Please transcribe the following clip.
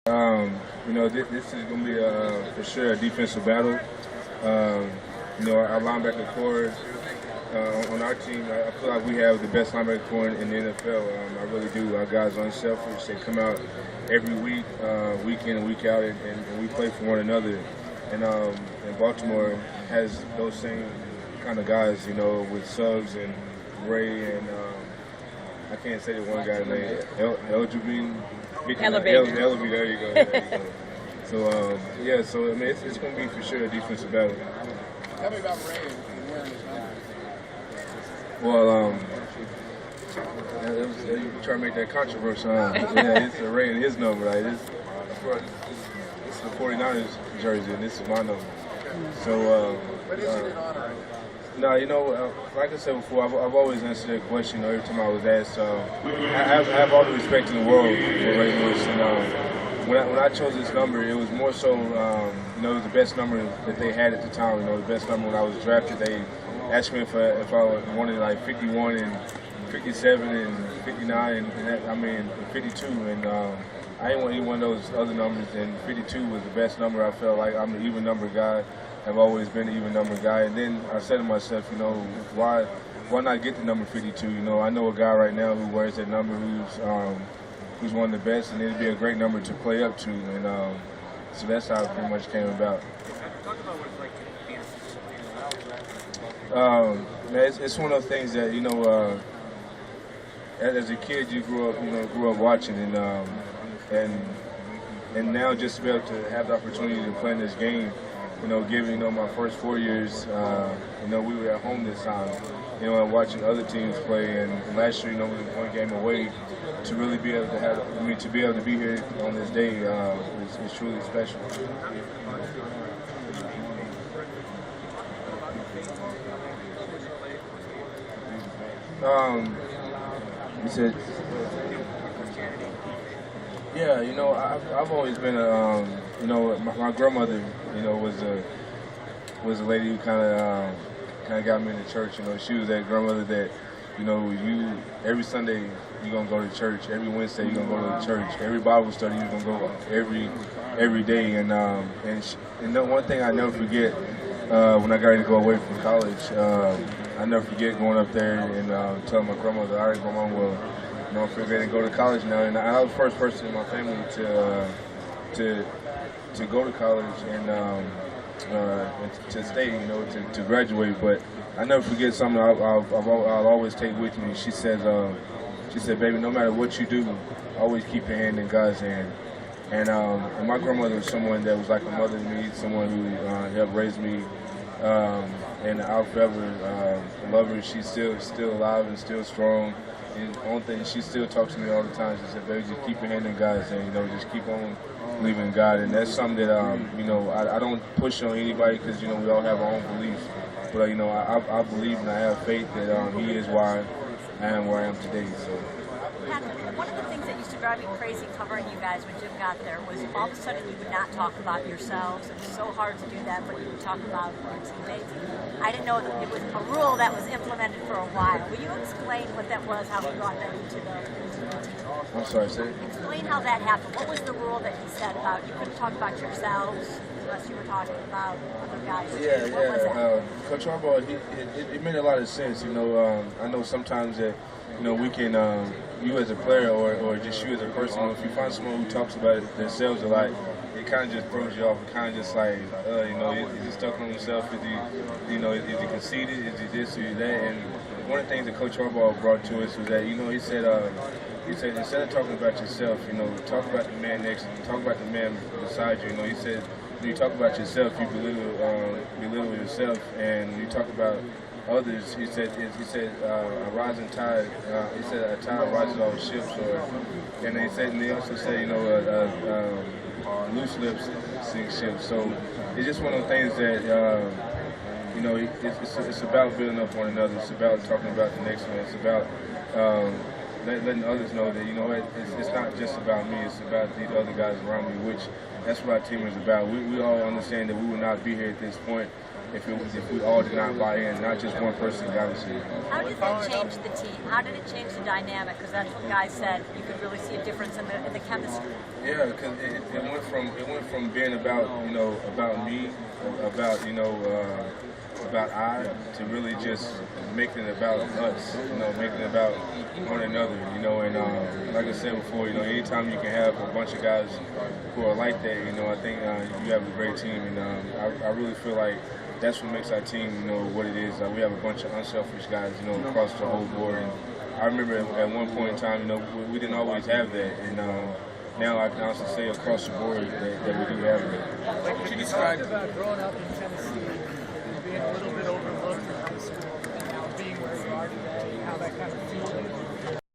This is going to be for sure a defensive battle. Our linebacker core on our team, I feel like we have the best linebacker core in the NFL. I really do. Our guys are unselfish. They come out every week, week in and week out, and we play for one another. And Baltimore has those same kind of guys, with Suggs and Ray and I can't say the one guy's name, Eldrubin. Elevate, there you go. So, so I mean, it's going to be for sure a defensive battle. Tell me about Ray and wearing his number. Well, you try to make that controversial. It's a Ray and his number. Right? It's the 49ers jersey, and this is my number. So, what is it in honor? No, like I said before, I've always answered that question every time I was asked. I have all the respect in the world for Ray Lewis, and when I chose this number, it was more so, it was the best number that they had at the time. The best number when I was drafted. They asked me if I wanted like 51 and 57 and 59 and 52, and I didn't want any one of those other numbers. And 52 was the best number. I felt like I'm an even number guy. I've always been an even number guy, and then I said to myself, why not get the number 52? I know a guy right now who wears that number who's one of the best, and it'd be a great number to play up to, and so that's how it pretty much came about. It's one of those things that as a kid you grew up watching, and now just to be able to have the opportunity to play in this game. Given my first 4 years, we were at home this time, and watching other teams play. And last year, we were one game away. To really be able to be here on this day is truly special. You said, I've always been my grandmother, was a lady who kind of got me into church. She was that grandmother that, every Sunday you're gonna go to church, every Wednesday you're gonna go to church, every Bible study you're gonna go every day. And one thing I never forget when I got ready to go away from college, I never forget going up there and telling my grandmother, "All right, Grandma, well, I'm ready to go to college now." And I was the first person in my family to go to college and to stay, to graduate. But I never forget something I'll always take with me. She said, "Baby, no matter what you do, always keep your hand in God's hand." And my grandmother was someone that was like a mother to me, someone who helped raise me, and I'll forever love her. She's still alive and still strong. And the only thing, she still talks to me all the time. She said, "Baby, just keep your hand in God's hand. Just keep on believing in God." And that's something that I don't push on anybody because we all have our own beliefs. But I believe and I have faith that He is why I am where I am today. So. Patrick, one of the things that used to drive me crazy covering you guys when Jim got there was all of a sudden you would not talk about yourselves. It was so hard to do that, but you would talk about your teammates. I didn't know that it was a rule that was implemented for a while. Will you explain what that was, how he brought that into the team? I'm sorry, say. Explain how that happened. What was the rule that he said about you couldn't talk about yourselves unless you were talking about other guys? What was that? Coach Harbaugh, it made a lot of sense. I know sometimes that we can. You as a player or just you as a person, if you find someone who talks about themselves a lot, it kind of just throws you off. It kind of just like, is he stuck on himself? Is he conceited? Is he this or that? And one of the things that Coach Harbaugh brought to us was that, he said instead of talking about yourself, talk about the man next to you, talk about the man beside you. He said, when you talk about yourself, you belittle yourself, and when you talk about others, he said a rising tide. He said a tide rises all ships, and they also say loose lips sink ships. So it's just one of the things that it's about building up one another. It's about talking about the next one. It's about letting others know that it's not just about me. It's about these other guys around me, which that's what our team is about. We all understand that we would not be here at this point if we all did not buy in, not just one person got us here. How did that change the team? How did it change the dynamic? Because that's what guys said. You could really see a difference in the chemistry. Yeah, because it went from being about about me, about about I, to really just making it about us, making it about one another, and like I said before, anytime you can have a bunch of guys who are like that, I think you have a great team, and I really feel like that's what makes our team, what it is. We have a bunch of unselfish guys, across the whole board, and I remember at one point in time, we didn't always have that, and now I can also say across the board that we do have it. Like, could you describe about growing up in Tennessee, being a little bit overlooked in high school, and now being where you are today, how that kind of feels?